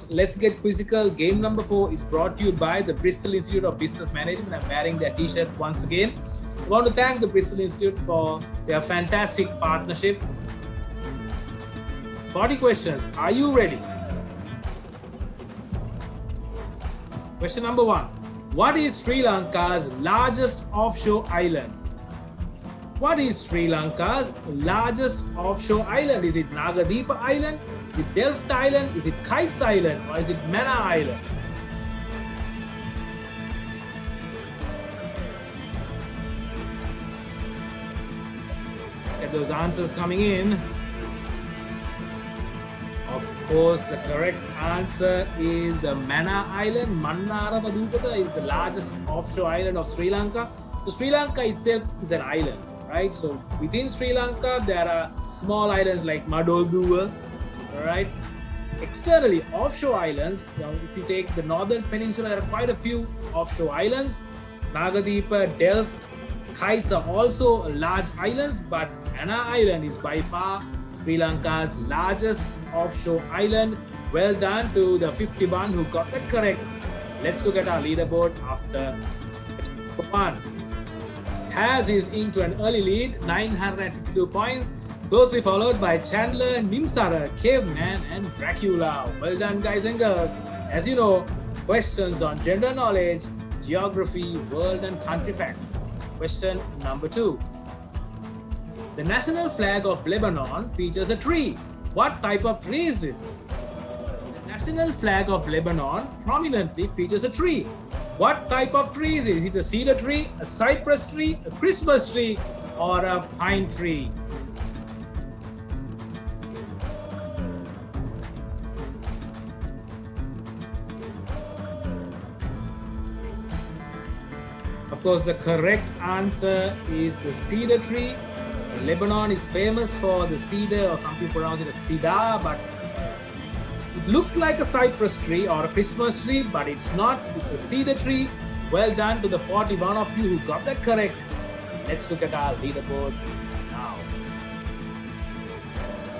course, Let's Get Quizzical game number 4 is brought to you by the Bristol Institute of Business Management. I'm wearing their t-shirt once again. I want to thank the Bristol Institute for their fantastic partnership. 40 questions. Are you ready? Question number 1. What is Sri Lanka's largest offshore island? What is Sri Lanka's largest offshore island? Is it Nagadeepa Island? Is it Delft Island? Is it Kites Island? Or is it Manna Island? Get those answers coming in. Of course, the correct answer is the Manna Island. Mannaramadupata is the largest offshore island of Sri Lanka. So Sri Lanka itself is an island, right? So within Sri Lanka, there are small islands like Madoduwa, right? Externally, offshore islands, if you take the northern peninsula, there are quite a few offshore islands. Nagadeepa, Delft, Kites are also large islands, but Manna Island is by far Sri Lanka's largest offshore island. Well done to the 51 who got that correct. Let's look at our leaderboard after 1. Haz is into an early lead, 952 points, closely followed by Chandler, Nimsara, Caveman and Dracula. Well done, guys and girls. As you know, questions on general knowledge, geography, world and country facts. Question number 2. The national flag of Lebanon features a tree. What type of tree is this? The national flag of Lebanon prominently features a tree. What type of tree is it? Is it a cedar tree, a cypress tree, a Christmas tree, or a pine tree? Of course, the correct answer is the cedar tree. Lebanon is famous for the cedar, or some people pronounce it as cedar, but it looks like a cypress tree or a Christmas tree, but it's not. It's a cedar tree. Well done to the 41 of you who got that correct. Let's look at our leaderboard now.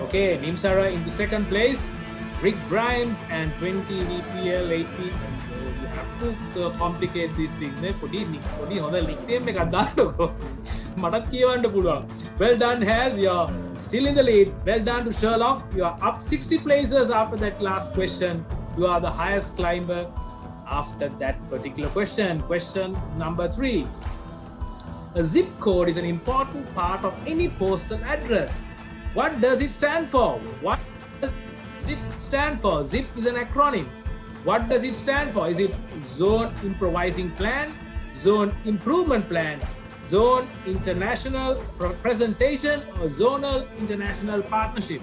Okay, Nimsara into second place, Rick Grimes and 20 VPL 18. You have to complicate these things. Well done, Haz. You're still in the lead. Well done to Sherlock. You are up 60 places after that last question. You are the highest climber after that particular question. Question number 3. A zip code is an important part of any postal address. What does it stand for? What does zip stand for? Zip is an acronym. What does it stand for? Is it Zone Improvising Plan, Zone Improvement Plan, Zone International Presentation, or Zonal International Partnership?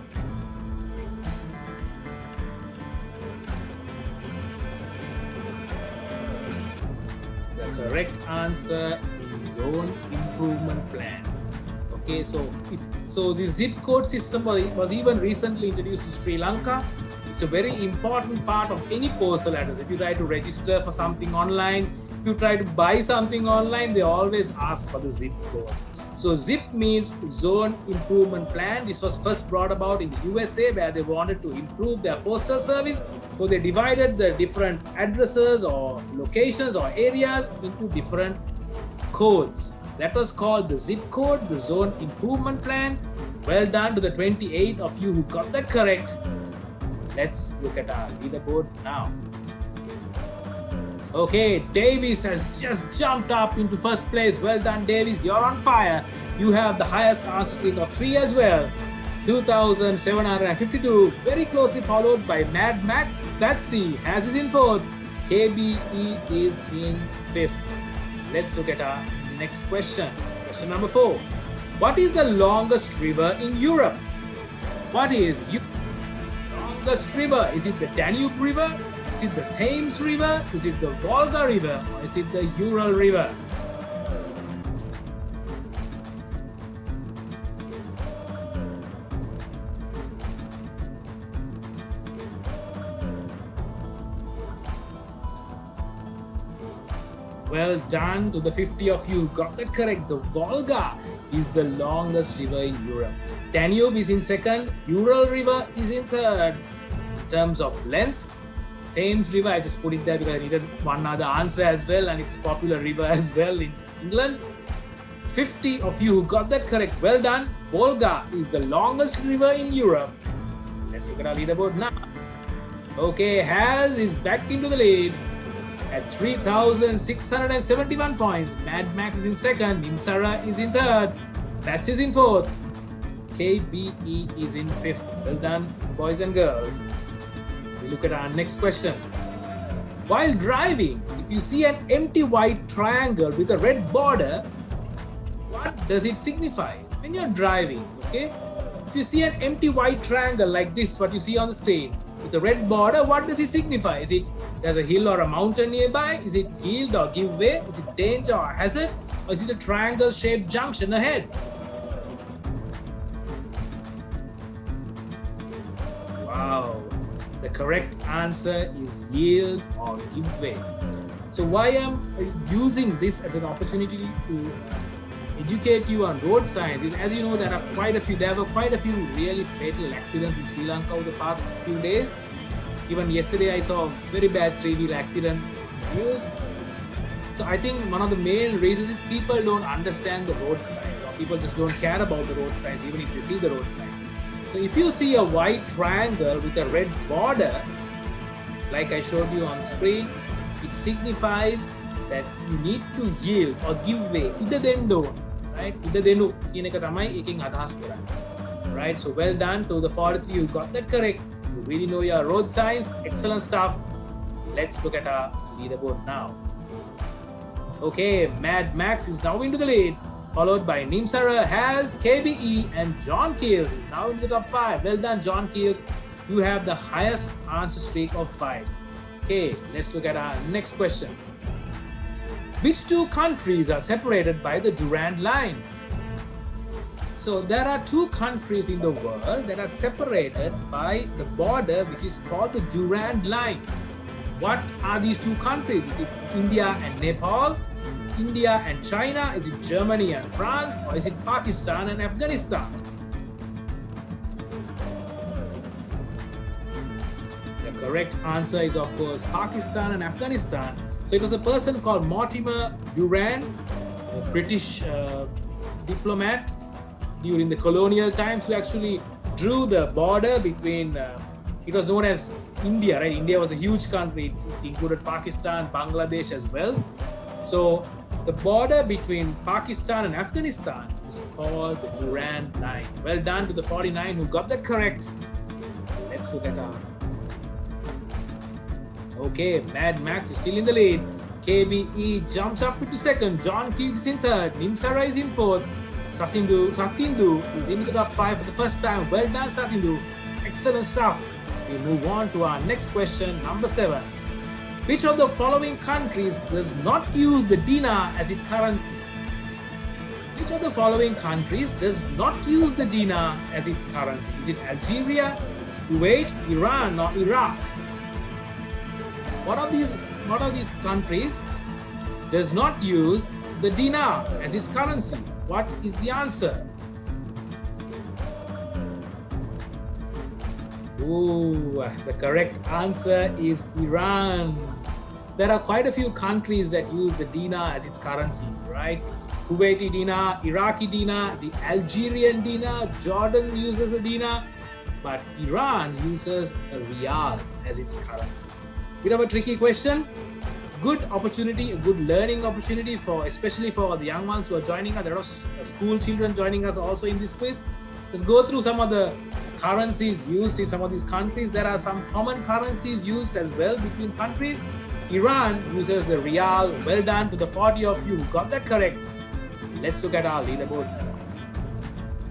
The correct answer is Zone Improvement Plan. Okay, so the zip code system was even recently introduced to Sri Lanka. It's a very important part of any postal address. If you try to register for something online, if you try to buy something online, they always ask for the zip code. So ZIP means Zone Improvement Plan. This was first brought about in the USA, where they wanted to improve their postal service. So they divided the different addresses or locations or areas into different codes. That was called the zip code, the Zone Improvement Plan. Well done to the 28 of you who got that correct. Let's look at our leaderboard now. Okay, Davis has just jumped up into first place. Well done, Davis. You're on fire. You have the highest answer streak of 3 as well. 2,752. Very closely followed by Mad Max. Patsy Haz is in 4th. KBE is in 5th. Let's look at our next question. Question number 4. What is the longest river in Europe? What is the longest river? Is it the Danube River? Is it the Thames River? Is it the Volga River? Or is it the Ural River? Well done to the 50 of you who got that correct. The Volga is the longest river in Europe. Danube is in 2nd. Ural River is in 3rd in terms of length. Thames River. I just put it there because I needed one other answer as well, and it's a popular river as well in England. 50 of you who got that correct. Well done. Volga is the longest river in Europe. Let's look at our leaderboard now. Okay, Haz is back into the lead at 3,671 points. Mad Max is in second. Nimsara is in third. Bats is in fourth. KBE is in fifth. Well done, boys and girls. We look at our next question. While driving, if you see an empty white triangle with a red border, what does it signify? When you're driving, okay? If you see an empty white triangle like this, what you see on the screen, with a red border, what does it signify? Is it there's a hill or a mountain nearby? Is it yield or give way? Is it danger or hazard? Or is it a triangle-shaped junction ahead? Wow. The correct answer is yield or give way. So why I'm using this as an opportunity to educate you on road signs is, as you know, there were quite a few really fatal accidents in Sri Lanka over the past few days. Even yesterday I saw a very bad three-wheel accident news. So I think one of the main reasons is people don't understand the road signs, or people just don't care about the road signs even if they see the road signs. So if you see a white triangle with a red border, like I showed you on the screen, it signifies that you need to yield or give way. Ida dendo, right? Ida denu කියන එක තමයි එකෙන් අදහස් කරන්නේ. Right? So well done to the 43 who got that correct. You really know your road signs. Excellent stuff. Let's look at our leaderboard now. Okay, Mad Max is now into the lead, followed by Nimsara, Haz, KBE, and John Keels is now in the top 5. Well done, John Keels. You have the highest answer streak of 5. Okay, let's look at our next question. Which two countries are separated by the Durand Line? So there are two countries in the world that are separated by the border, which is called the Durand Line. What are these two countries? Is it India and Nepal? India and China? Is it Germany and France? Or is it Pakistan and Afghanistan? The correct answer is, of course, Pakistan and Afghanistan. So it was a person called Mortimer Durand, a British diplomat during the colonial times, who actually drew the border between, it was known as India, right? India was a huge country. It included Pakistan, Bangladesh as well. So the border between Pakistan and Afghanistan is called the Durand Line. Well done to the 49 who got that correct. Let's look at our... Okay, Mad Max is still in the lead. KBE jumps up into second. John Keels is in third. Nimsara is in fourth. Sathindu is in the top 5 for the first time. Well done, Sathindu. Excellent stuff. We move on to our next question, number 7. Which of the following countries does not use the dinar as its currency? Which of the following countries does not use the dinar as its currency? Is it Algeria, Kuwait, Iran, or Iraq? What of these countries does not use the dinar as its currency? What is the answer? Ooh, the correct answer is Iran. There are quite a few countries that use the dinar as its currency, right? Kuwaiti dinar, Iraqi dinar, the Algerian dinar, Jordan uses a dinar, but Iran uses a rial as its currency. Bit of a tricky question. Good opportunity, a good learning opportunity for, especially for the young ones who are joining us. There are school children joining us also in this quiz. Let's go through some of the currencies used in some of these countries. There are some common currencies used as well between countries. Iran uses the rial. Well done to the 40 of you who got that correct. Let's look at our leaderboard.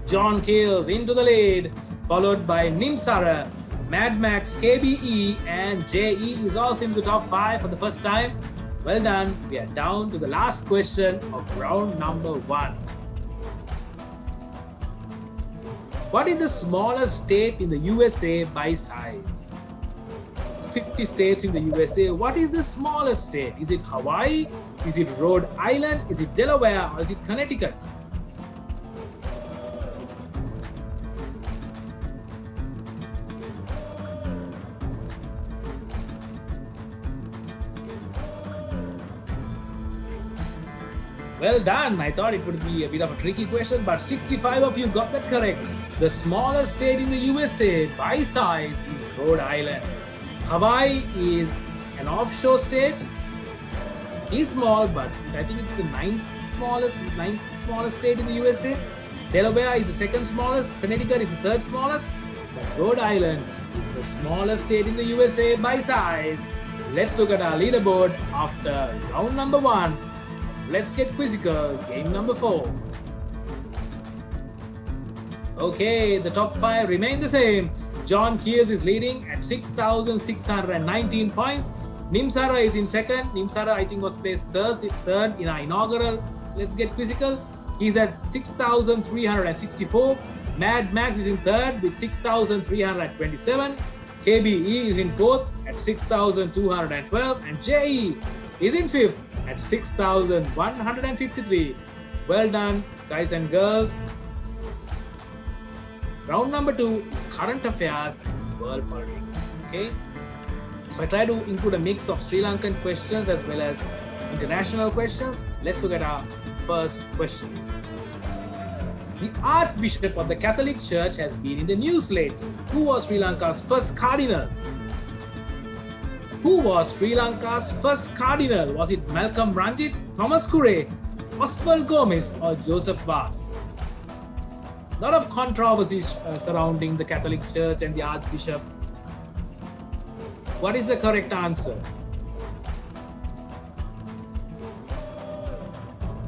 John Keels into the lead, followed by Nimsara, Mad Max, KBE, and JE is also in the top 5 for the first time. Well done. We are down to the last question of round number 1. What is the smallest state in the USA by size? 50 states in the USA. What is the smallest state? Is it Hawaii? Is it Rhode Island? Is it Delaware? Or is it Connecticut? Well done. I thought it would be a bit of a tricky question, but 65 of you got that correct. The smallest state in the USA by size is Rhode Island. Hawaii is an offshore state. It's small, but I think it's the ninth smallest state in the USA. Delaware is the second smallest. Connecticut is the third smallest. But Rhode Island is the smallest state in the USA by size. Let's look at our leaderboard after round number 1. Let's Get Quizzical, game number 4. Okay, the top 5 remain the same. John Kears is leading at 6,619 points. Nimsara is in second. Nimsara, I think, was placed third in our inaugural Let's Get Quizzical. He's at 6,364. Mad Max is in third with 6,327. KBE is in fourth at 6,212. And JE is in fifth at 6,153. Well done, guys and girls. Round number 2 is current affairs and world politics. Okay, so I try to include a mix of Sri Lankan questions as well as international questions. Let's look at our first question. The Archbishop of the Catholic Church has been in the news lately. Who was Sri Lanka's first cardinal? Who was Sri Lanka's first cardinal? Was it Malcolm Ranjit, Thomas Curray, Oswald Gomez, or Joseph Vaz? A lot of controversies surrounding the Catholic Church and the Archbishop. What is the correct answer?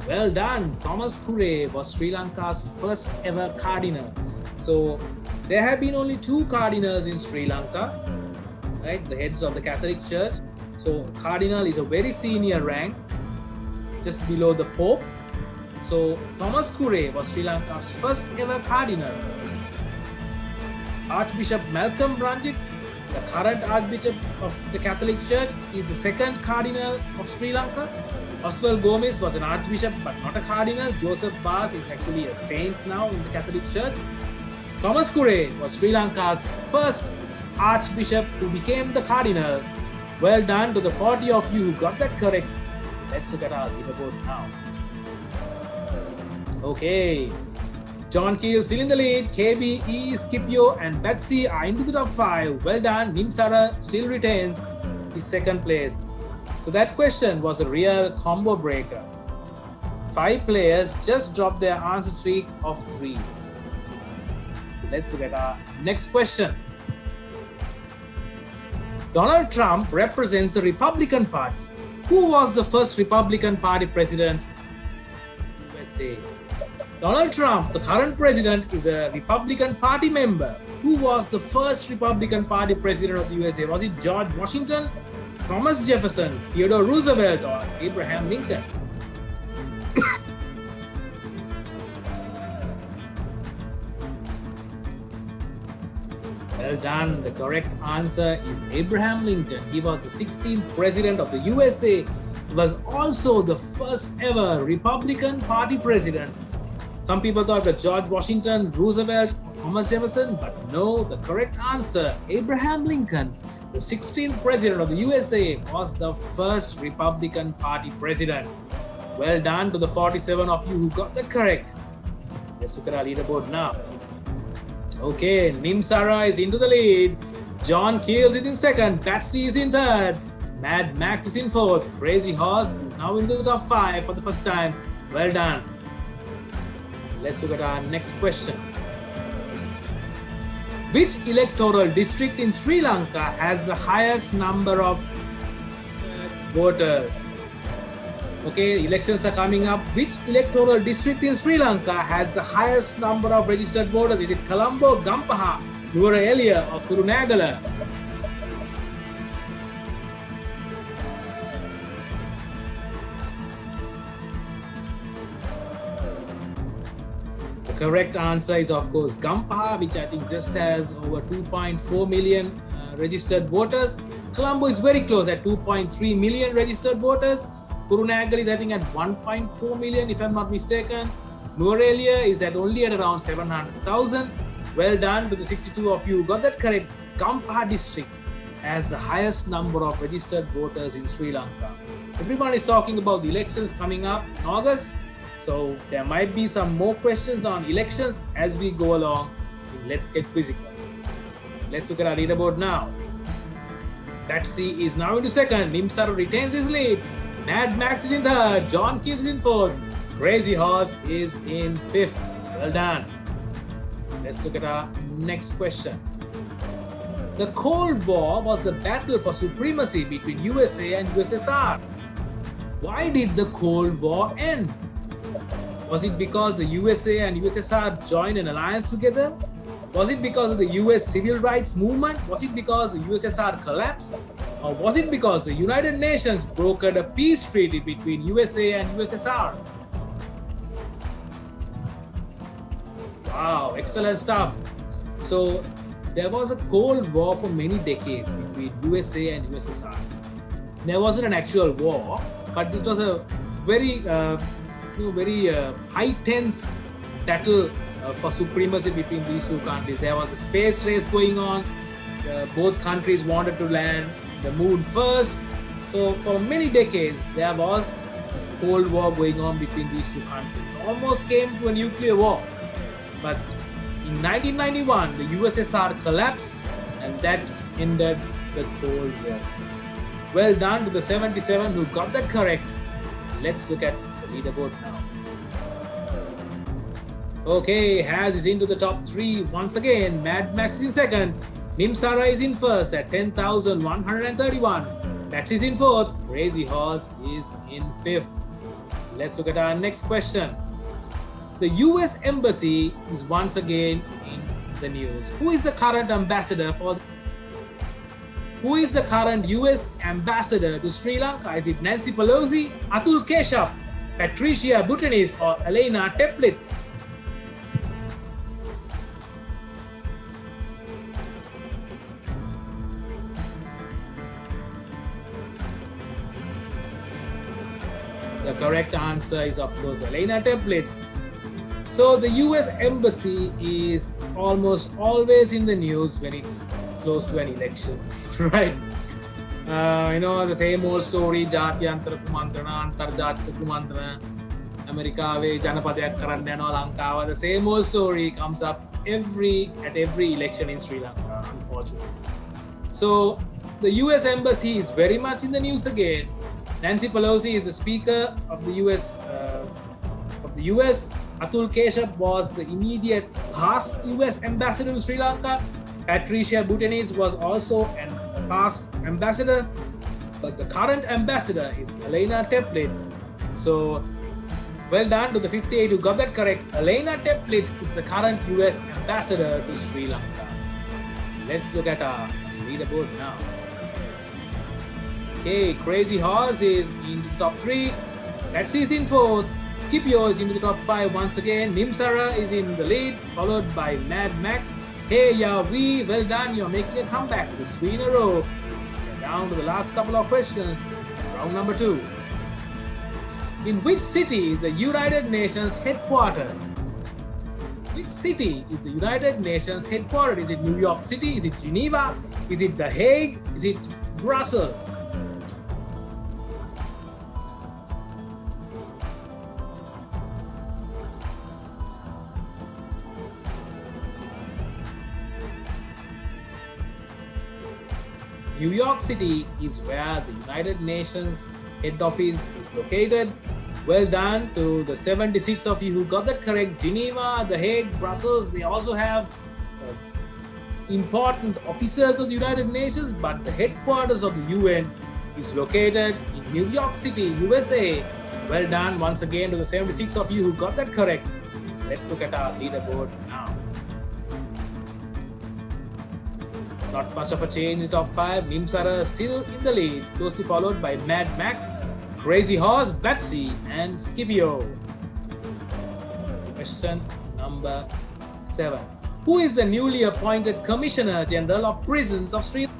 Well done. Thomas Curray was Sri Lanka's first ever cardinal. So there have been only 2 cardinals in Sri Lanka, right? The heads of the Catholic Church. So cardinal is a very senior rank, just below the Pope. So Thomas Curray was Sri Lanka's first ever cardinal. Archbishop Malcolm Ranjit, the current Archbishop of the Catholic Church, is the second cardinal of Sri Lanka. Oswald Gomez was an archbishop but not a cardinal. Joseph Vaz is actually a saint now in the Catholic Church. Thomas Curray was Sri Lanka's first archbishop who became the cardinal. Well done to the 40 of you who got that correct. Let's look at our leaderboard now. Okay, John Key is still in the lead. KBE, Scipio and Betsy are into the top 5. Well done. Nimsara still retains his second place. So that question was a real combo breaker. 5 players just dropped their answer streak of 3. Let's look at our next question. Donald Trump represents the Republican Party. Who was the first Republican Party president in the USA? Donald Trump, the current president, is a Republican Party member. Who was the first Republican Party president of the USA? Was it George Washington, Thomas Jefferson, Theodore Roosevelt, or Abraham Lincoln? Well done. The correct answer is Abraham Lincoln. He was the 16th president of the USA. He was also the first ever Republican Party president. Some people thought that George Washington, Roosevelt, Thomas Jefferson, but no, the correct answer, Abraham Lincoln, the 16th president of the USA, was the first Republican Party president. Well done to the 47 of you who got that correct. Let's look at our leaderboard now. Okay, Nimsara is into the lead. John Keels is in second. Patsy is in third. Mad Max is in fourth. Crazy Horse is now into the top 5 for the first time. Well done. Let's look at our next question. Which electoral district in Sri Lanka has the highest number of voters? Okay, elections are coming up. Which electoral district in Sri Lanka has the highest number of registered voters? Is it Colombo, Gampaha, Nuwara or Kurunegala? The correct answer is, of course, Gampaha, which I think just has over 2.4 million registered voters. Colombo is very close at 2.3 million registered voters. Kurunegala is, I think, at 1.4 million, if I'm not mistaken. Nuwara is only at around 700,000. Well done to the 62 of you who got that correct. Gampaha district has the highest number of registered voters in Sri Lanka. Everyone is talking about the elections coming up in August. So there might be some more questions on elections as we go along. Let's get quizzical. Let's look at our leaderboard now. Betsy is now into second. Nimsara retains his lead. Mad Max is in third. John Keys is in fourth. Crazy Horse is in fifth. Well done. Let's look at our next question. The Cold War was the battle for supremacy between USA and USSR. Why did the Cold War end? Was it because the USA and USSR joined an alliance together? Was it because of the US civil rights movement? Was it because the USSR collapsed? Or was it because the United Nations brokered a peace treaty between USA and USSR? Wow, excellent stuff. So there was a Cold War for many decades between USA and USSR. There wasn't an actual war, but it was a very, high tense battle for supremacy between these two countries. There was a space race going on. Both countries wanted to land the moon first. So for many decades, there was this Cold War going on between these two countries. It almost came to a nuclear war. But in 1991, the USSR collapsed, and that ended the Cold War. Well done to the 77 who got that correct. Let's look at the leaderboard now. Okay, Haz is into the top 3 once again. Mad Max is in second. Nimsara is in first at 10,131. Max is in fourth. Crazy Horse is in fifth. Let's look at our next question. The US Embassy is once again in the news. Who is the current US ambassador to Sri Lanka? Is it Nancy Pelosi, Atul Keshap, Patricia Butanis, or Elena Teplitz? The correct answer is, of course, Elena Teplitz. So the US Embassy is almost always in the news when it's close to an election, right? The same old story, Jatyantara Kumantrana, Antarjatika Kumantrana, Amerikave, Janapadaya Karanna yanawa Lankawa. The same old story comes up at every election in Sri Lanka, unfortunately. So the US Embassy is very much in the news again. Nancy Pelosi is the Speaker of the US. Atul Keshap was the immediate past US ambassador to Sri Lanka. Patricia Butanis was also a past ambassador, but the current ambassador is Elena Teplitz. So, well done to the 58 who got that correct. Elena Teplitz is the current US ambassador to Sri Lanka. Let's look at our leaderboard now. Okay, Crazy Horse is into the top 3. Betsy is in 4th. Scipio is into the top 5 once again. Nimsara is in the lead, followed by Mad Max. Hey Yavi, well done. You're making a comeback with 3 in a row. We're down to the last couple of questions. Round number 2. In which city is the United Nations headquartered? Which city is the United Nations headquartered? Is it New York City? Is it Geneva? Is it The Hague? Is it Brussels? New York City is where the United Nations head office is located. Well done to the 76 of you who got that correct. Geneva, The Hague, Brussels, they also have important officers of the United Nations, but the headquarters of the UN is located in New York City, USA. Well done once again to the 76 of you who got that correct. Let's look at our leaderboard now. Not much of a change in the top 5. Nimsara still in the lead, closely followed by Mad Max, Crazy Horse, Betsy, and Scipio. Question number 7. Who is the newly appointed Commissioner General of Prisons of Sri Lanka?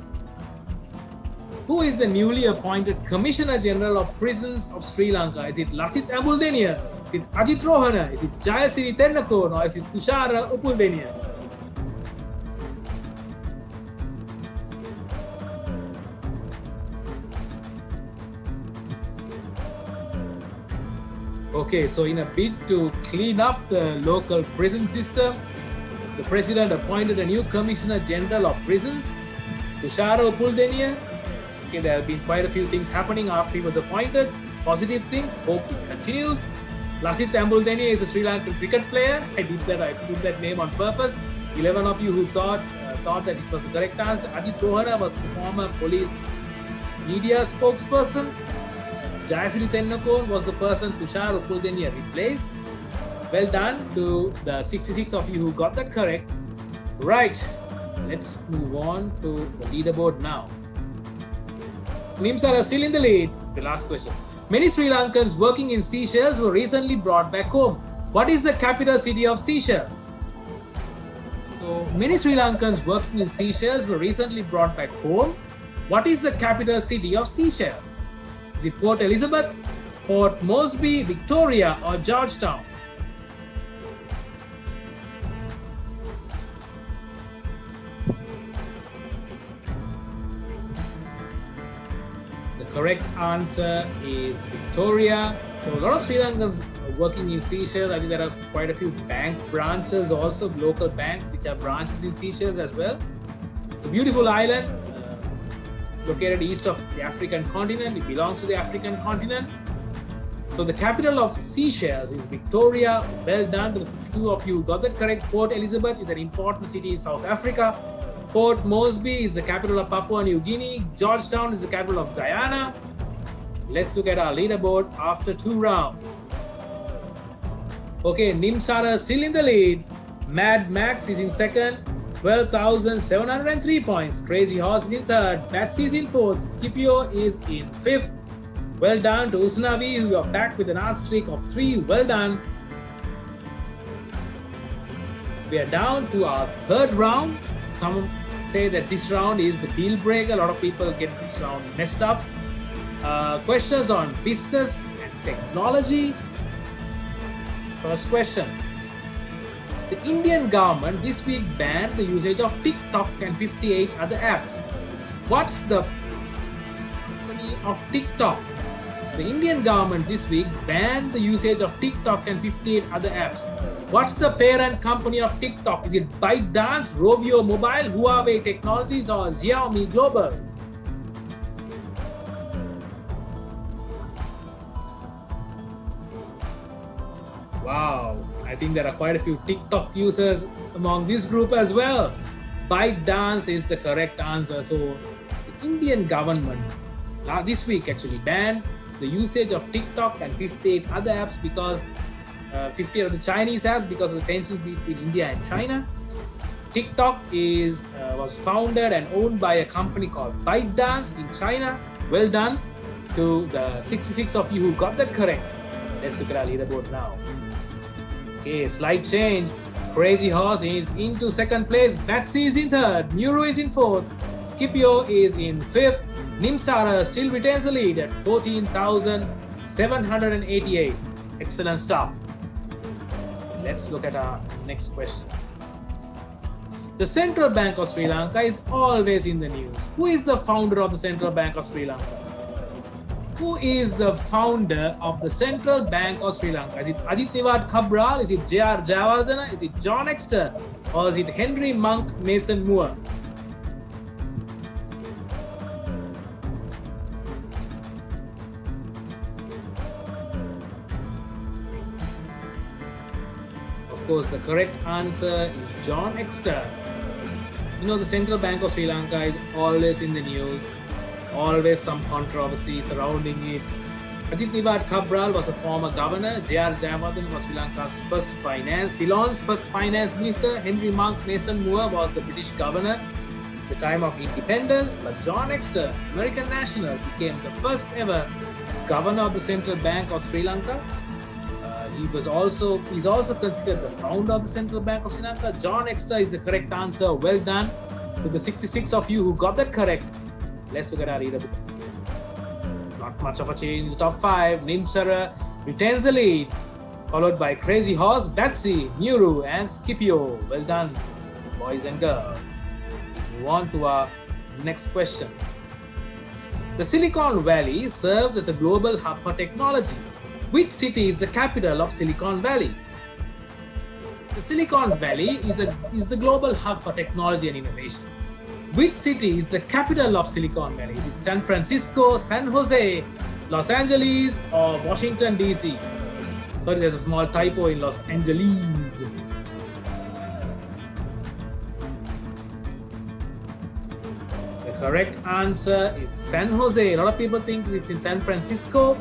Who is the newly appointed Commissioner General of Prisons of Sri Lanka? Is it Lasith Abuldeniya? Is it Ajith Rohana? Is it Jayasiri Tennakone? Or is it Tushara Upuldeniya? Okay, so in a bid to clean up the local prison system, the president appointed a new Commissioner General of Prisons, Tushara Uppuldenniya. Okay, there have been quite a few things happening after he was appointed. Positive things. Hope it continues. Lasith Ambuldenniya is a Sri Lankan cricket player. I put that name on purpose. 11 of you who thought that it was the correct answer. Ajith Rohana was former police media spokesperson. Jayasiri Tennakon was the person Tushara Uppuldenniya replaced. Well done to the 66 of you who got that correct. Right, let's move on to the leaderboard now. Nimsara still in the lead. The last question. Many Sri Lankans working in Seychelles were recently brought back home. What is the capital city of Seychelles? So, many Sri Lankans working in Seychelles were recently brought back home. What is the capital city of Seychelles? Is it Port Elizabeth, Port Moresby, Victoria, or Georgetown? The correct answer is Victoria. So a lot of Sri Lankans working in Seychelles. I think there are quite a few bank branches also, local banks which have branches in Seychelles as well. It's a beautiful island located east of the African continent. It belongs to the African continent. So the capital of Seychelles is Victoria. Well done to the 52 of you who got that correct. Port Elizabeth is an important city in South Africa. Port Moresby is the capital of Papua New Guinea. Georgetown is the capital of Guyana. Let's look at our leaderboard after 2 rounds. Okay, Nimsara still in the lead. Mad Max is in second, 12,703 points. Crazy Horse is in third. Patsy is in fourth. Scipio is in fifth. Well done to Usnavi, who are back with an answer streak of 3. Well done. We are down to our third round. Some say that this round is the deal breaker. A lot of people get this round messed up. Questions on business and technology. First question. The Indian government this week banned the usage of TikTok and 58 other apps. What's the company of TikTok? The Indian government this week banned the usage of TikTok and 58 other apps. What's the parent company of TikTok? Is it ByteDance, Rovio Mobile, Huawei Technologies, or Xiaomi Global? Wow, I think there are quite a few TikTok users among this group as well. ByteDance is the correct answer. So the Indian government this week actually banned the usage of TikTok and 58 other apps because 50 of the Chinese apps because of the tensions between India and China. TikTok was founded and owned by a company called ByteDance in China. Well done to the 66 of you who got that correct. Let's look at our leaderboard now. Okay, slight change. Crazy Horse is into second place. Patsy is in third. Nuru is in fourth. Scipio is in fifth. Nimsara still retains the lead at 14,788. Excellent stuff. Let's look at our next question. The Central Bank of Sri Lanka is always in the news. Who is the founder of the Central Bank of Sri Lanka? Who is the founder of the Central Bank of Sri Lanka? Is it Ajit Niwad Cabral? Is it J.R. Jayawardena? Is it John Exter? Or is it Henry Monk Mason Moore? Of course, the correct answer is John Exter. You know, the Central Bank of Sri Lanka is always in the news. Always some controversy surrounding it. Ajit Niwad Cabral was a former governor. J.R. Jayawardena was Sri Lanka's first Ceylon's first finance minister. Henry Monk Mason Moore was the British governor at the time of independence. But John Exter, American national, became the first ever governor of the Central Bank of Sri Lanka. He's also considered the founder of the Central Bank of Sri Lanka. John Exter is the correct answer. Well done to the 66 of you who got that correct. Let's look at our leaderboard. Not much of a change. Top 5. Nimsara retains the lead, followed by Crazy Horse, Patsy, Nuru, and Scipio. Well done, boys and girls. Move on to our next question. The Silicon Valley serves as a global hub for technology. Which city is the capital of Silicon Valley? The Silicon Valley is the global hub for technology and innovation. Which city is the capital of Silicon Valley? Is it San Francisco, San Jose, Los Angeles, or Washington, D.C.? Sorry, there's a small typo in Los Angeles. The correct answer is San Jose. A lot of people think it's in San Francisco,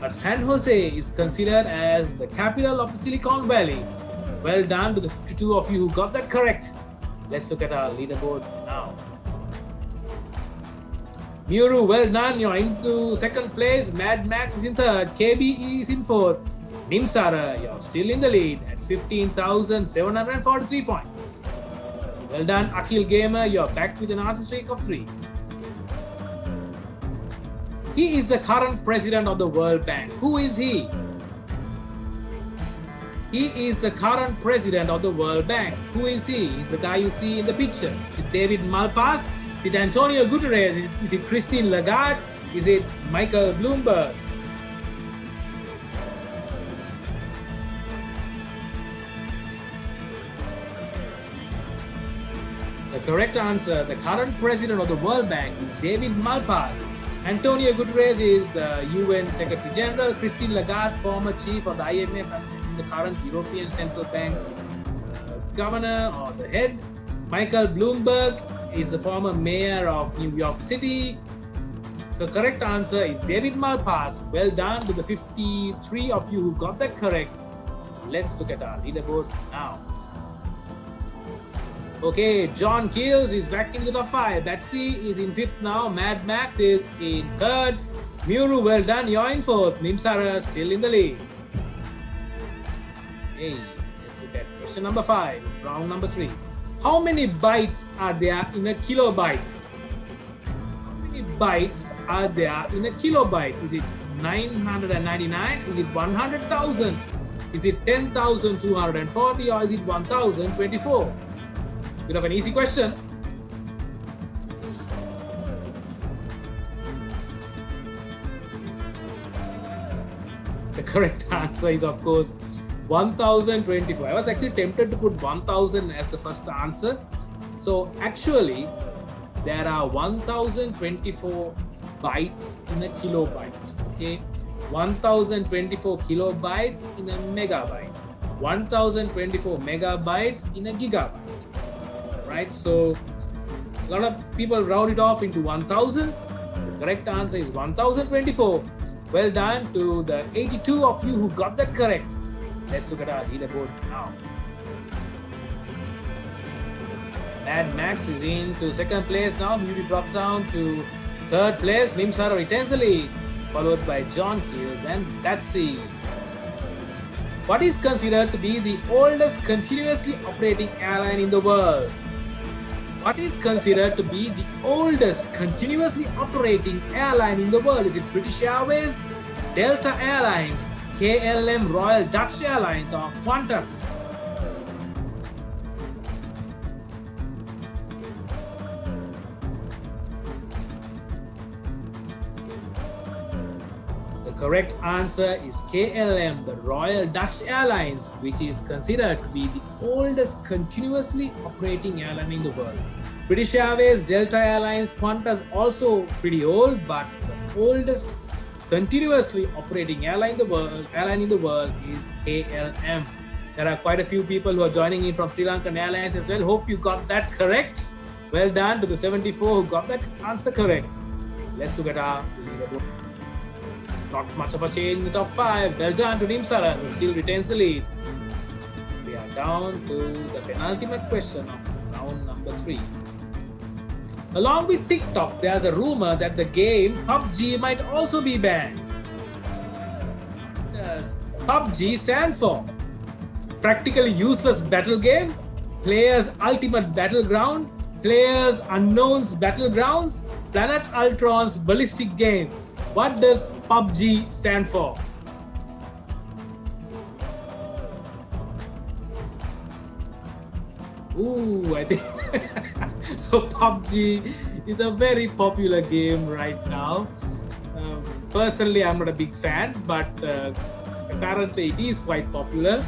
but San Jose is considered as the capital of the Silicon Valley. Well done to the 52 of you who got that correct. Let's look at our leaderboard now. Muru, well done. You're into second place. Mad Max is in third. KBE is in fourth. Nimsara, you're still in the lead at 15,743 points. Well done, Akhil Gamer. You're back with an answer streak of 3. He is the current president of the World Bank. Who is he? He is the current president of the World Bank. Who is he? He's the guy you see in the picture. Is it David Malpass? Is it Antonio Guterres? Is it Christine Lagarde? Is it Michael Bloomberg? The correct answer, the current president of the World Bank is David Malpass. Antonio Guterres is the UN Secretary General. Christine Lagarde, former chief of the IMF and the current European Central Bank governor or the head. Michael Bloomberg is the former mayor of New York City. The correct answer is David Malpass. Well done to the 53 of you who got that correct. Let's look at our leaderboard now. Okay, John Keels is back in the top 5. Betsy is in 5th now. Mad Max is in 3rd. Muru, well done. You're in 4th. Nimsara still in the lead. Okay, let's look at question number 5, round number 3. How many bytes are there in a kilobyte? How many bytes are there in a kilobyte? Is it 999? Is it 100,000? Is it 10,240 or is it 1,024? Bit of an easy question. The correct answer is, of course, 1024. I was actually tempted to put 1000 as the first answer. So actually, there are 1024 bytes in a kilobyte. Okay, 1024 kilobytes in a megabyte. 1024 megabytes in a gigabyte. Right, so a lot of people round it off into 1000. The correct answer is 1024. Well done to the 82 of you who got that correct. Let's look at our leaderboard now. Mad Max is into second place now. Beauty drops down to third place. Nimsara retains the lead, followed by John Keels and Betsy. What is considered to be the oldest continuously operating airline in the world? What is considered to be the oldest continuously operating airline in the world? Is it British Airways, Delta Airlines, KLM Royal Dutch Airlines, or Qantas? The correct answer is KLM, the Royal Dutch Airlines, which is considered to be the oldest continuously operating airline in the world. British Airways, Delta Airlines, Qantas also pretty old, but the oldest continuously operating airline in the world is KLM. There are quite a few people who are joining in from Sri Lankan Airlines as well. Hope you got that correct. Well done to the 74 who got that answer correct. Let's look at our leaderboard. Not much of a change in the top 5. Well done to Nimsara, who still retains the lead. We are down to the penultimate question of round number 3. Along with TikTok, there's a rumor that the game PUBG might also be banned. What does PUBG stand for? Practically useless battle game, Players Ultimate Battleground, Players Unknown's Battlegrounds, Planet Ultron's ballistic game. What does PUBG stand for? Ooh, I think so. PUBG is a very popular game right now. Personally, I'm not a big fan, but apparently it is quite popular.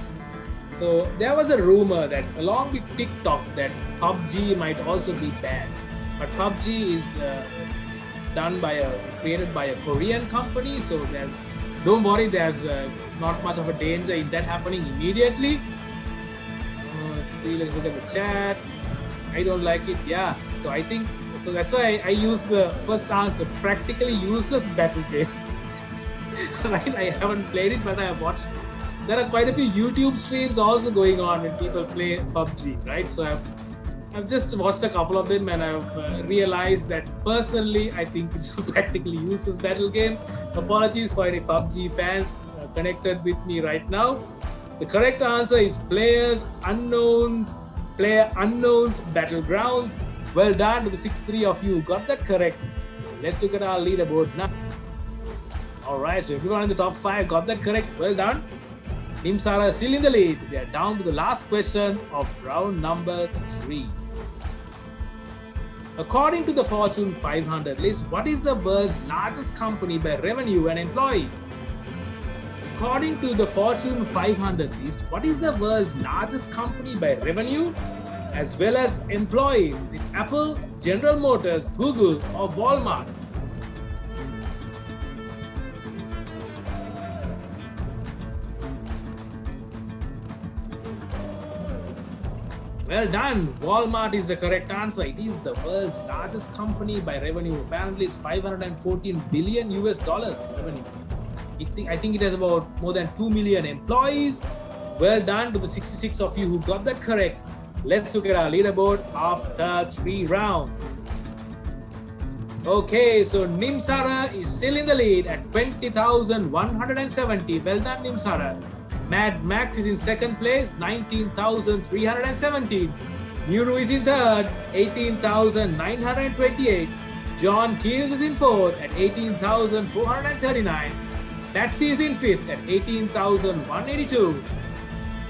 So there was a rumor that along with TikTok that PUBG might also be banned. But PUBG is created by a Korean company, so don't worry, there's not much of a danger in that happening immediately. Let's see, let's look at the chat. I don't like it. Yeah, so that's why I use the first answer, practically useless battle game. Right, I haven't played it, but I have watched. There are quite a few YouTube streams also going on when people play PUBG, right? So I've just watched a couple of them, and I've realized that personally I think it's a practically useless battle game. Apologies for any PUBG fans connected with me right now. The correct answer is Player Unknown's Battlegrounds. Well done to the 6-3 of you who got that correct. Let's look at our leaderboard now. Alright, so everyone in the top 5 got that correct. Well done. Nimsara is still in the lead. We are down to the last question of round number 3. According to the Fortune 500 list, what is the world's largest company by revenue and employees? According to the Fortune 500 list, what is the world's largest company by revenue as well as employees? Is it Apple, General Motors, Google, or Walmart? Well done. Walmart is the correct answer. It is the world's largest company by revenue. Apparently, it's 514 billion US dollars revenue. I think it has about more than 2 million employees. Well done to the 66 of you who got that correct. Let's look at our leaderboard after 3 rounds. Okay, so Nimsara is still in the lead at 20,170. Well done, Nimsara. Mad Max is in second place, 19,317. Muru is in third, 18,928. John Keels is in fourth at 18,439. Patsy is in fifth at 18,182.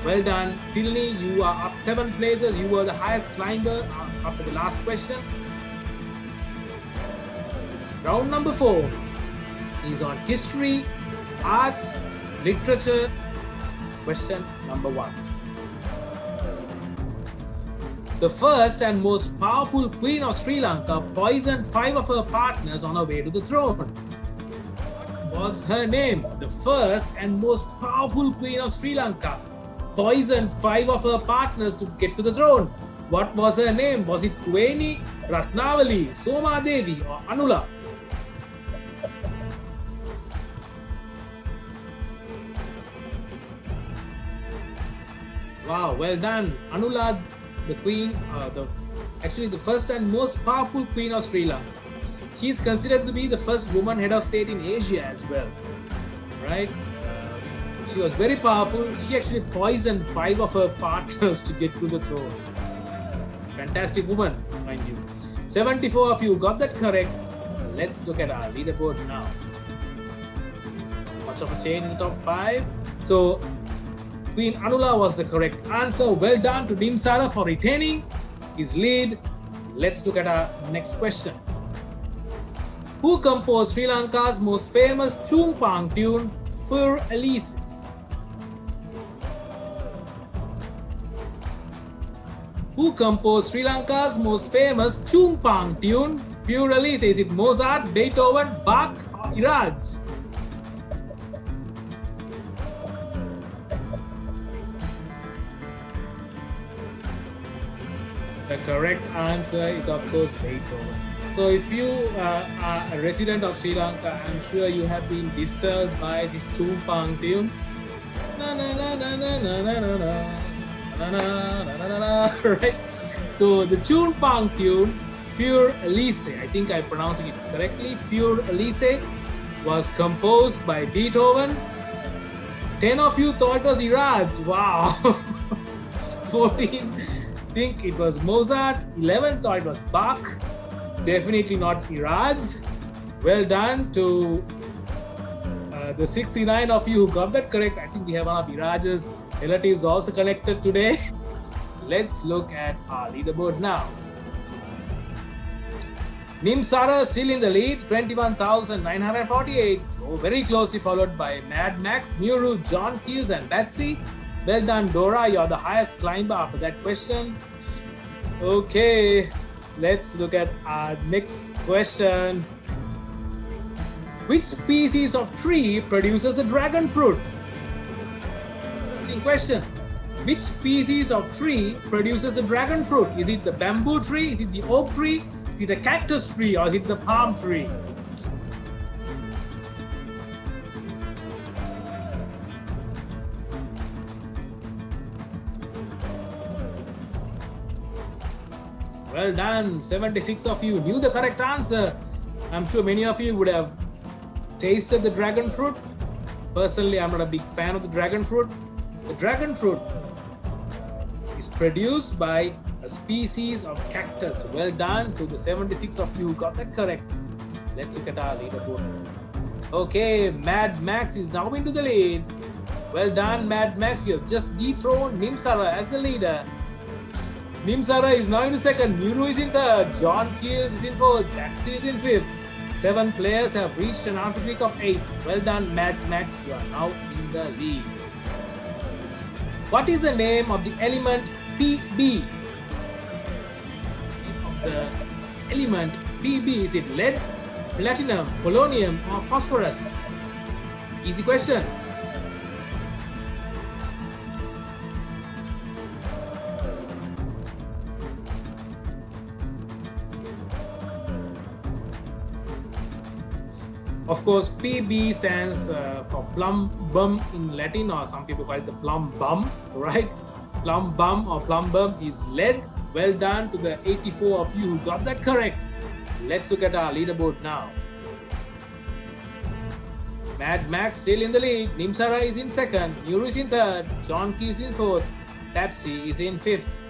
Well done, Tilney. You are up 7 places. You were the highest climber after the last question. Round number 4 is on history, arts, literature. Question number 1. The first and most powerful queen of Sri Lanka poisoned 5 of her partners on her way to the throne. What was her name? The first and most powerful queen of Sri Lanka poisoned 5 of her partners to get to the throne. What was her name? Was it Kuweni, Ratnavali, Somadevi, or Anula? Wow, well done. Anula, the queen, the first and most powerful queen of Sri Lanka. She is considered to be the first woman head of state in Asia as well, right? She was very powerful. She actually poisoned 5 of her partners to get to the throne. Fantastic woman, mind you. 74 of you got that correct. Let's look at our leaderboard now. Much of a change in the top 5. So, Queen Anula was the correct answer. Well done to Nimsara for retaining his lead. Let's look at our next question. Who composed Sri Lanka's most famous Chungpang tune, Fur Elise? Who composed Sri Lanka's most famous Chungpang tune, Fur Elise? Is it Mozart, Beethoven, Bach, or Iraj? The correct answer is, of course, Beethoven. So if you are a resident of Sri Lanka, I'm sure you have been disturbed by this Chungpang tune. Na na na na na na na na na na na na. Right? So the Chungpang tune, Fur Elise, I think I'm pronouncing it correctly, Fur Elise, was composed by Beethoven. 10 of you thought it was Iraj. Wow. 14 think it was Mozart. 11 thought it was Bach. Definitely not Iraj. Well done to the 69 of you who got that correct. I think we have one of Iraj's relatives also connected today. Let's look at our leaderboard now. Nimsara still in the lead, 21,948. Oh, very closely followed by Mad Max, Muru, John Keels, and Betsy. Well done, Dora. You're the highest climber after that question. Okay, let's look at our next question. Which species of tree produces the dragon fruit? Interesting question. Which species of tree produces the dragon fruit? Is it the bamboo tree? Is it the oak tree? Is it a cactus tree? Or is it the palm tree? Well done. 76 of you knew the correct answer. I'm sure many of you would have tasted the dragon fruit. Personally, I'm not a big fan of the dragon fruit. The dragon fruit is produced by a species of cactus. Well done to the 76 of you who got that correct. Let's look at our leaderboard. Okay, Mad Max is now into the lead. Well done, Mad Max. You have just dethroned Nimsara as the leader. Nimsara is now in second. Muru is in third. John Keels is in fourth. Taxi is in fifth. 7 players have reached an answer streak of 8. Well done, Mad Max. You are now in the lead. What is the name of the element Pb? The element Pb, is it lead, platinum, polonium, or phosphorus? Easy question. Of course, PB stands for plum bum in Latin, or some people call it the plum bum, right? Plum bum or plum bum is lead. Well done to the 84 of you who got that correct. Let's look at our leaderboard now. Mad Max still in the lead. Nimsara is in second. Muru is in third. John Key is in fourth. Tapsi is in fifth.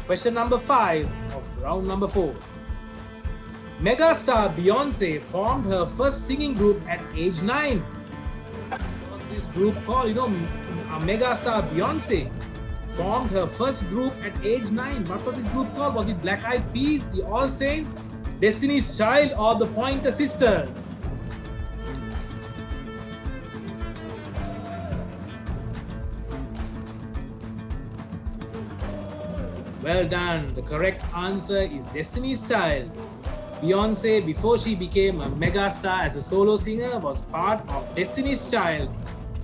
Question number 5 of round number 4. Megastar Beyonce formed her first singing group at age 9. What was this group called? You know, Megastar Beyonce formed her first group at age 9. What was this group called? Was it Black Eyed Peas, the All Saints, Destiny's Child, or the Pointer Sisters? Well done. The correct answer is Destiny's Child. Beyonce, before she became a megastar as a solo singer, was part of Destiny's Child.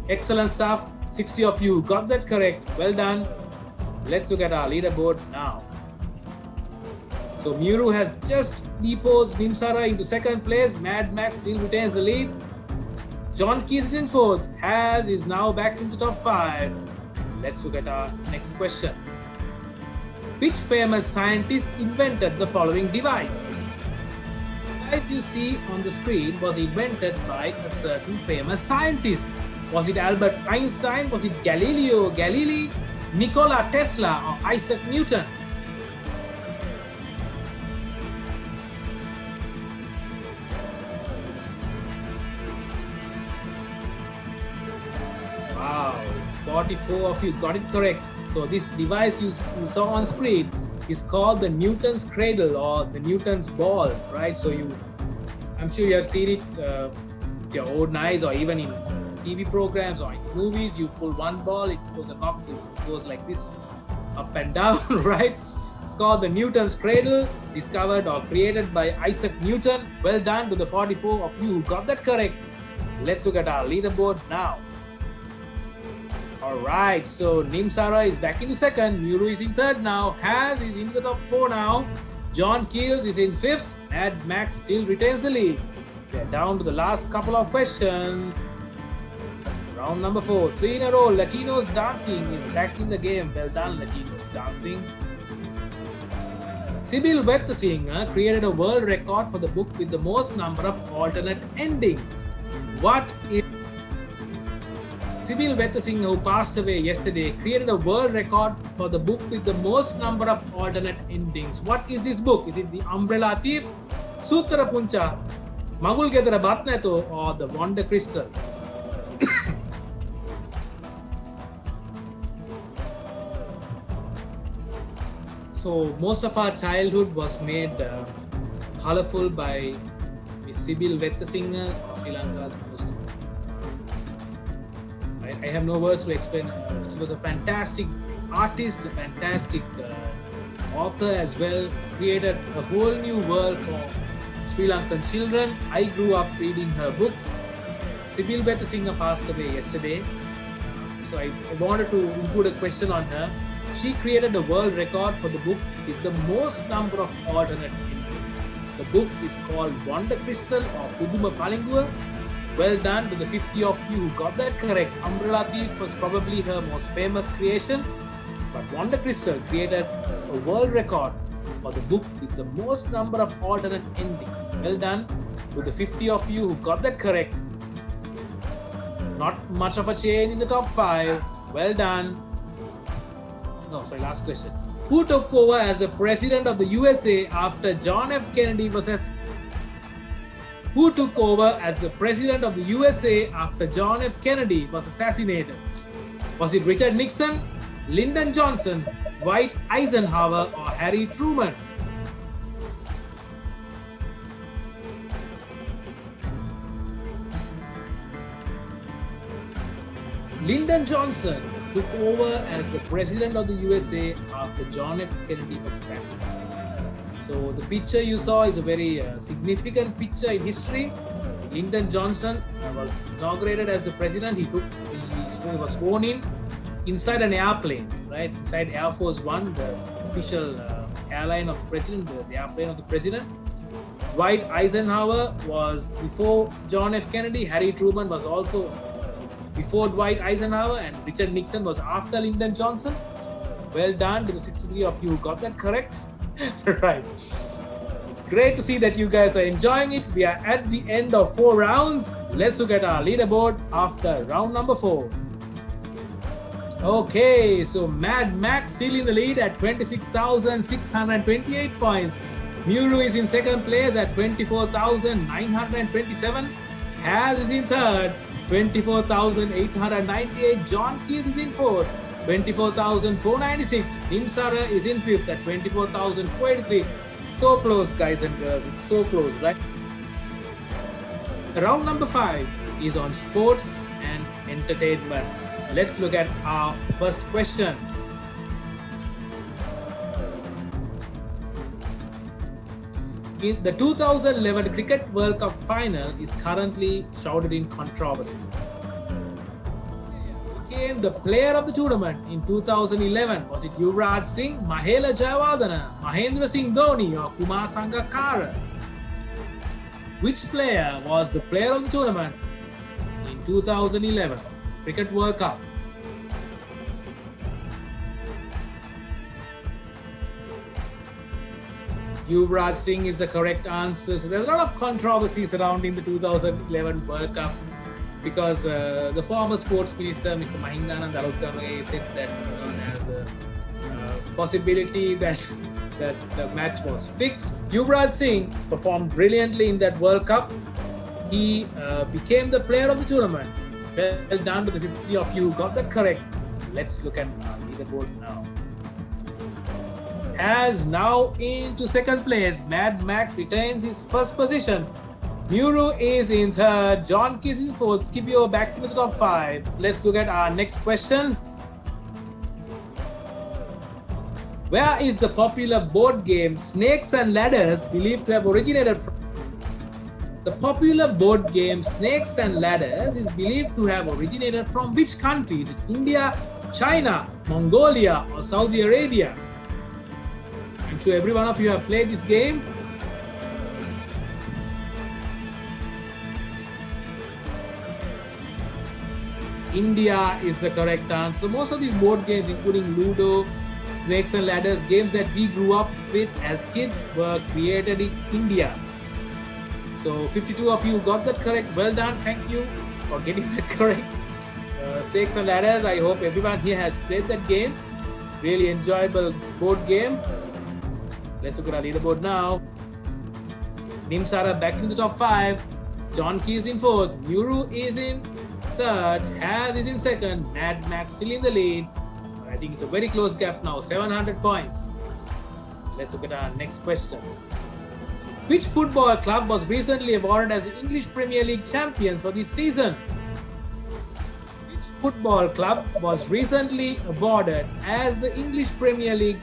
Excellent stuff. 60 of you got that correct. Well done. Let's look at our leaderboard now. So Muru has just deposed Nimsara into second place. Mad Max still retains the lead. John Keys is in fourth. Haz is now back into top 5. Let's look at our next question. Which famous scientist invented the following device? The device you see on the screen was invented by a certain famous scientist. Was it Albert Einstein? Was it Galileo Galilei, Nikola Tesla, or Isaac Newton? Wow, 44 of you got it correct. So this device you saw on screen is called the Newton's cradle or the Newton's ball, right? So I'm sure you have seen it with your own eyes, or even in TV programs or in movies. You pull one ball, it goes a knock, it goes like this, up and down, right? It's called the Newton's cradle, discovered or created by Isaac Newton. Well done to the 44 of you who got that correct. Let's look at our leaderboard now. Alright, so Nimsara is back into second, Muru is in third now, Haz is in the top 4 now, John Keels is in fifth, Mad Max still retains the lead. We're down to the last couple of questions. Round number 4, 3 in a row, Latinos Dancing is back in the game. Well done, Latinos Dancing. Sybil Wethersing created a world record for the book with the most number of alternate endings. What is Sybil Wethersing, who passed away yesterday, created a world record for the book with the most number of alternate endings. What is this book? Is it The Umbrella Thief, Sutra Puncha, Magul Gedara Batneto, or The Wonder Crystal? So most of our childhood was made Colourful by Miss Sibyl Wettasinghe, Sri Lanka's most. I have no words to explain. She was a fantastic artist, a fantastic author as well. Created a whole new world for Sri Lankan children. I grew up reading her books. Sibyl Wettasinghe passed away yesterday, so I wanted to include a question on her. She created a world record for the book with the most number of alternate endings. The book is called Wonder Crystal or Puduma Palinguwa. Well done to the 50 of you who got that correct. Umbrella Thief was probably her most famous creation, but Wonder Crystal created a world record for the book with the most number of alternate endings. Well done to the 50 of you who got that correct. Not much of a change in the top 5. Well done. No, sorry, last question. Who took over as the president of the USA after John F. Kennedy was assassinated? Who took over as the president of the USA after John F. Kennedy was assassinated? Was it Richard Nixon, Lyndon Johnson, Dwight Eisenhower, or Harry Truman? Lyndon Johnson took over as the president of the USA after John F. Kennedy was assassinated. So the picture you saw is a very significant picture in history. Lyndon Johnson was inaugurated as the president. He was sworn in inside an airplane, right? Inside Air Force One, the official airline of the president, the airplane of the president. Dwight Eisenhower was before John F. Kennedy. Harry Truman was also before Dwight Eisenhower, and Richard Nixon was after Lyndon Johnson. Well done to the 63 of you who got that correct. Right. Great to see that you guys are enjoying it. We are at the end of 4 rounds. Let's look at our leaderboard after round number 4. Okay, so Mad Max still in the lead at 26,628 points. Muru is in second place at 24,927. Haz is in third, 24,898. John Keys is in fourth, 24,496. Nimsara is in fifth at 24,483. So close, guys and girls. It's so close, right? Round number 5 is on sports and entertainment. Let's look at our first question. The 2011 Cricket World Cup final is currently shrouded in controversy. Who became the player of the tournament in 2011? Was it Yuvraj Singh, Mahela Jayawardene, Mahendra Singh Dhoni, or Kumar Sangakkara? Which player was the player of the tournament in 2011 Cricket World Cup? Yuvraj Singh is the correct answer. So there's a lot of controversy surrounding the 2011 World Cup because the former sports minister, Mr. Mahindanand Alutthamage, said that there's a possibility that the match was fixed. Yuvraj Singh performed brilliantly in that World Cup. He became the player of the tournament. Well done to the 50 of you who got that correct. Let's look at our leaderboard now. As now into second place, Mad Max retains his first position. Muru is in third, John Keys is in fourth, Scipio back to the top 5. Let's look at our next question. Where is the popular board game Snakes and Ladders believed to have originated from? The popular board game Snakes and Ladders is believed to have originated from which country? Is it India, China, Mongolia, or Saudi Arabia? I'm sure every one of you have played this game. India is the correct answer. Most of these board games, including Ludo, Snakes and Ladders, games that we grew up with as kids, were created in India. So 52 of you got that correct. Well done. Thank you for getting that correct. Snakes and Ladders, I hope everyone here has played that game. Really enjoyable board game. Let's look at our leaderboard now. Nimsara back into the top 5. John Keys in fourth. Muru is in third. Haz is in second. Mad Max still in the lead. I think it's a very close gap now. 700 points. Let's look at our next question. Which football club was recently awarded as the English Premier League champions for this season? Which football club was recently awarded as the English Premier League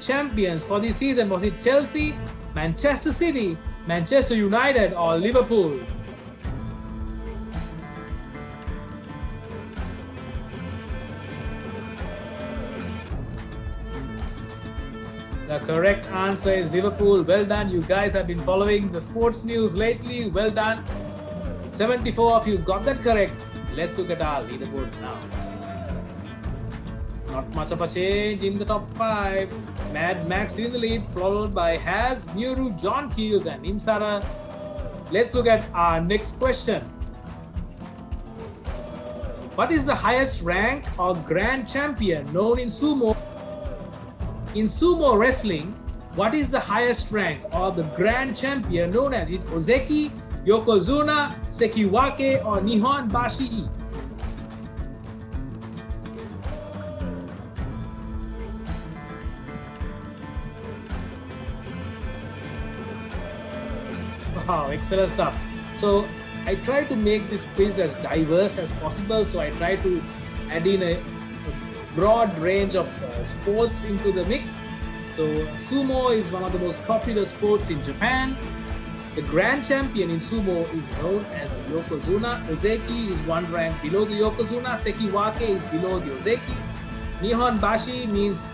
champions for this season? Was it Chelsea, Manchester City, Manchester United, or Liverpool? The correct answer is Liverpool. Well done. You guys have been following the sports news lately. Well done. 74 of you got that correct. Let's look at our leaderboard now. Not much of a change in the top 5. Mad Max in the lead, followed by Haz, Muru, John Keels, and Nimsara. Let's look at our next question. What is the highest rank or grand champion known in sumo? In sumo wrestling, what is the highest rank or the grand champion known as? It Ozeki, Yokozuna, Sekiwake, or Nihon Bashi? Wow, excellent stuff. So I try to make this quiz as diverse as possible. So I try to add in a broad range of sports into the mix. So sumo is one of the most popular sports in Japan. The grand champion in sumo is known as the Yokozuna. Ozeki is one rank below the Yokozuna. Sekiwake is below the Ozeki. Nihon Bashi means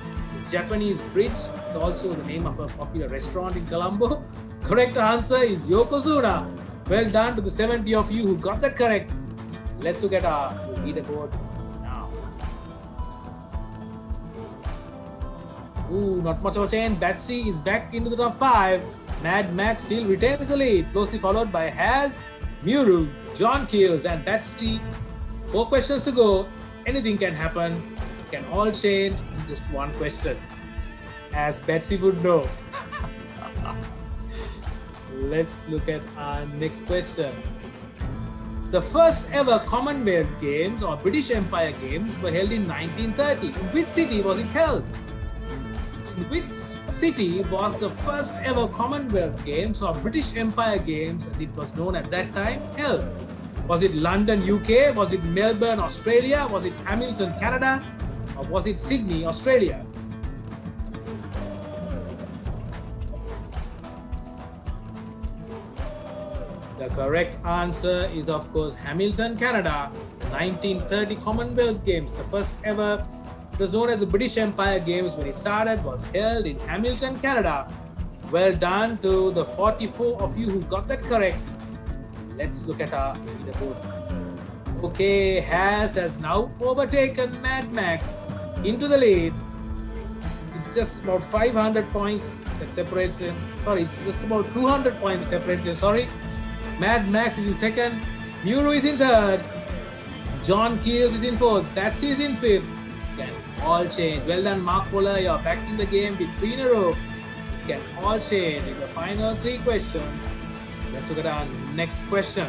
Japanese bridge. It's also the name of a popular restaurant in Colombo. Correct answer is Yokozuna. Well done to the 70 of you who got that correct. Let's look at our leaderboard now. Ooh, not much of a change. Batsy is back into the top 5. Mad Max still retains the lead, closely followed by Haz, Muru, John Keels, and Batsy. 4 questions to go. Anything can happen. It can all change in just one question, as Batsy would know. Let's look at our next question. The first ever Commonwealth Games or British Empire Games were held in 1930. In which city was it held? In which city was the first ever Commonwealth Games or British Empire Games, as it was known at that time, held? Was it London, UK? Was it Melbourne, Australia? Was it Hamilton, Canada? Or was it Sydney, Australia? The correct answer is, of course, Hamilton, Canada. The 1930 Commonwealth Games, the first ever, it was known as the British Empire Games when it started, was held in Hamilton, Canada. Well done to the 44 of you who got that correct. Let's look at our leaderboard. Okay, has now overtaken Mad Max into the lead. It's just about 500 points that separates him. Sorry, it's just about 200 points that separates him. Sorry. Mad Max is in second. Muru is in third. John Keels is in fourth. Batsy is in fifth. Can all change. Well done, Mark Poller. You're back in the game with 3 in a row. Can all change in the final 3 questions. Let's look at our next question.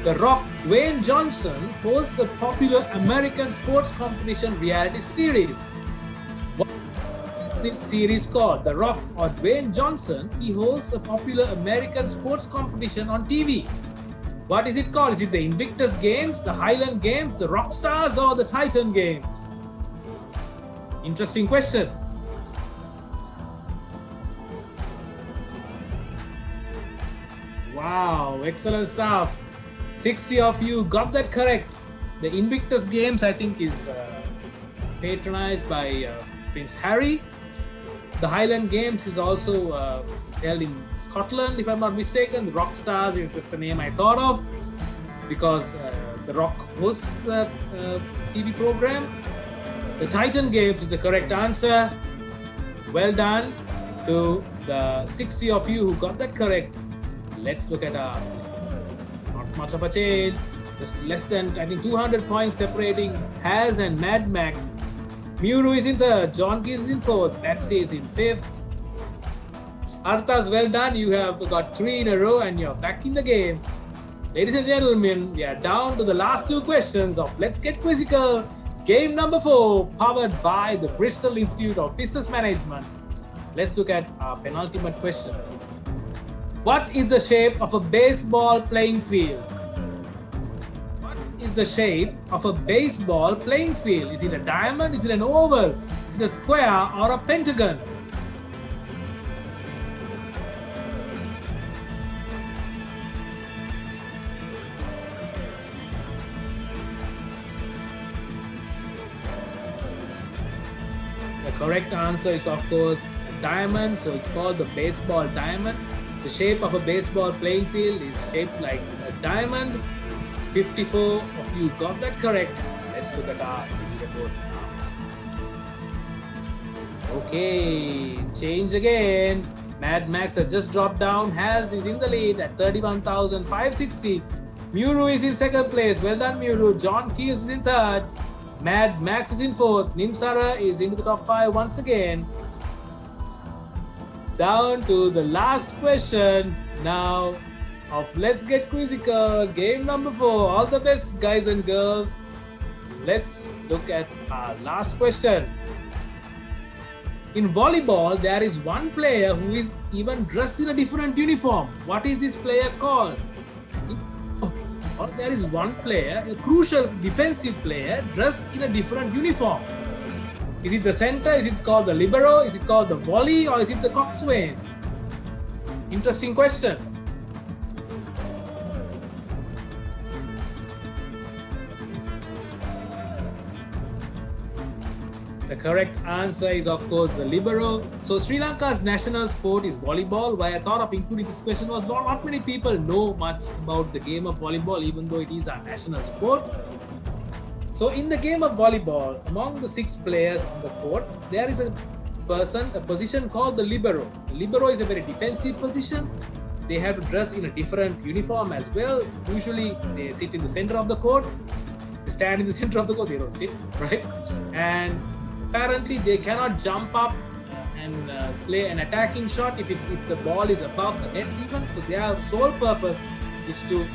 The Rock, Dwayne Johnson, hosts a popular American sports competition reality series. What is this series called? The Rock or Dwayne Johnson, he hosts a popular American sports competition on TV. What is it called? Is it the Invictus Games, the Highland Games, the Rock Stars, or the Titan Games? Interesting question. Wow, excellent stuff. 60 of you got that correct. The Invictus Games, I think, is patronized by Prince Harry. The Highland Games is also held in Scotland, if I'm not mistaken. The Rock Stars is just the name I thought of because The Rock hosts the TV program. The Titan Games is the correct answer. Well done to the 60 of you who got that correct. Let's look at our, not much of a change, just less than, I think, 200 points separating Haz and Mad Max. Muru is in third, John Keels is in fourth, Batsy is in fifth. Arthas, well done, you have got 3 in a row and you're back in the game. Ladies and gentlemen, we are down to the last 2 questions of Let's Get Quizzical, game number 4, powered by the Bristol Institute of Business Management. Let's look at our penultimate question. What is the shape of a baseball playing field? What is the shape of a baseball playing field? Is it a diamond? Is it an oval? Is it a square or a pentagon? The correct answer is, of course, a diamond. So it's called the baseball diamond. The shape of a baseball playing field is shaped like a diamond. 54 of you got that correct. Let's look at our leaderboard now. Okay, change again. Mad Max has just dropped down. Has is in the lead at 31,560. Muru is in second place. Well done, Muru. John Keys is in third. Mad Max is in fourth. Nimsara is into the top 5 once again. Down to the last question now of Let's Get Quizzical, game number 4. All the best, guys and girls. Let's look at our last question. In volleyball, there is one player who is even dressed in a different uniform. What is this player called? There is one player, a crucial defensive player, dressed in a different uniform. Is it the center? Is it called the libero? Is it called the volley? Or is it the coxswain? Interesting question. The correct answer is, of course, the libero. So Sri Lanka's national sport is volleyball. Why I thought of including this question was not many people know much about the game of volleyball, even though it is our national sport. So in the game of volleyball, among the 6 players on the court, there is a position called the libero. The libero is a very defensive position. They have to dress in a different uniform as well. Usually they sit in the center of the court. They stand in the center of the court, they don't sit, right? And apparently they cannot jump up and play an attacking shot if the ball is above the net even. So their sole purpose is to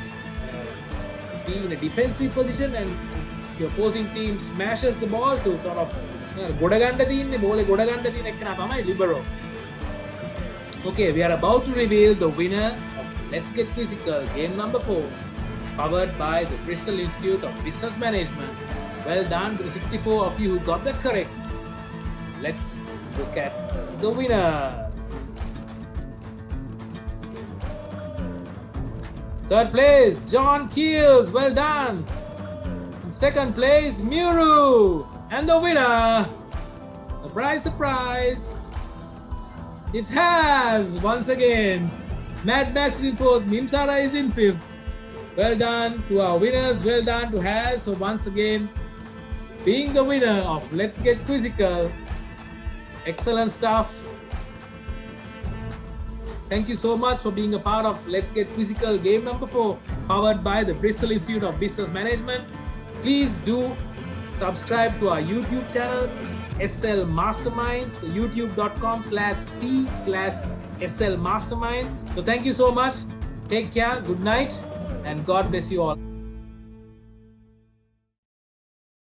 be in a defensive position, and the opposing team smashes the ball to sort of libero. Okay, we are about to reveal the winner of Let's Get Quizzical, game number 4, powered by the Bristol Institute of Business Management. Well done to the 64 of you who got that correct. Let's look at the winner. Third place, John Keels. Well done. In second place, Muru. And the winner, surprise, surprise, it has once again. Mad Max is in 4th. Nimsara is in 5th. Well done to our winners. Well done to Has. So once again, being the winner of Let's Get Quizzical. Excellent stuff. Thank you so much for being a part of Let's Get Quizzical, game number 4, powered by the Bristol Institute of Business Management. Please do subscribe to our YouTube channel, SL Masterminds, youtube.com/c/SL Mastermind. So thank you so much. Take care. Good night. And God bless you all.